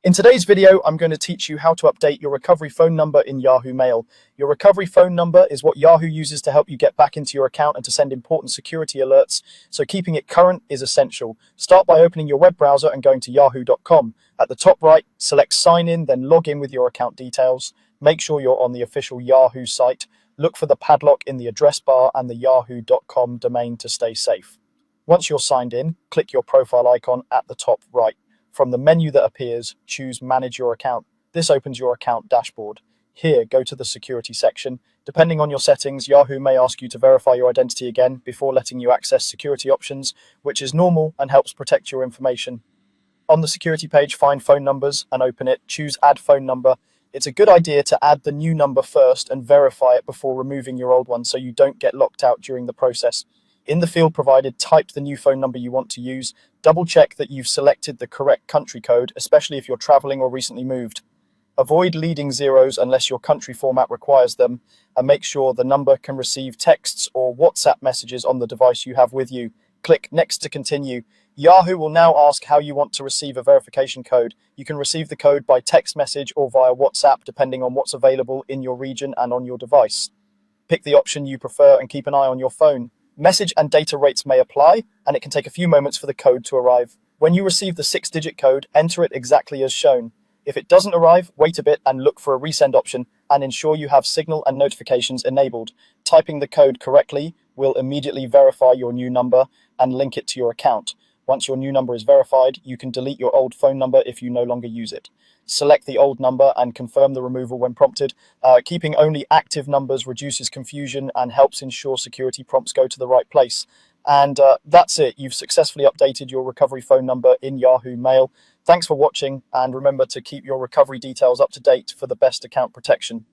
In today's video, I'm going to teach you how to update your recovery phone number in Yahoo Mail. Your recovery phone number is what Yahoo uses to help you get back into your account and to send important security alerts, so keeping it current is essential. Start by opening your web browser and going to yahoo.com. At the top right, select Sign In, then log in with your account details. Make sure you're on the official Yahoo site. Look for the padlock in the address bar and the yahoo.com domain to stay safe. Once you're signed in, click your profile icon at the top right. From the menu that appears, choose Manage Your Account. This opens your account dashboard. Here, go to the security section. Depending on your settings, Yahoo may ask you to verify your identity again before letting you access security options, which is normal and helps protect your information. On the security page, find phone numbers and open it. Choose Add Phone Number. It's a good idea to add the new number first and verify it before removing your old one so you don't get locked out during the process. In the field provided, type the new phone number you want to use. Double check that you've selected the correct country code, especially if you're traveling or recently moved. Avoid leading zeros unless your country format requires them, and make sure the number can receive texts or WhatsApp messages on the device you have with you. Click Next to continue. Yahoo will now ask how you want to receive a verification code. You can receive the code by text message or via WhatsApp, depending on what's available in your region and on your device. Pick the option you prefer and keep an eye on your phone. Message and data rates may apply, and it can take a few moments for the code to arrive. When you receive the 6-digit code, enter it exactly as shown. If it doesn't arrive, wait a bit and look for a resend option, and ensure you have signal and notifications enabled. Typing the code correctly will immediately verify your new number and link it to your account. Once your new number is verified, you can delete your old phone number if you no longer use it. Select the old number and confirm the removal when prompted. Keeping only active numbers reduces confusion and helps ensure security prompts go to the right place. And that's it. You've successfully updated your recovery phone number in Yahoo Mail. Thanks for watching, and remember to keep your recovery details up to date for the best account protection.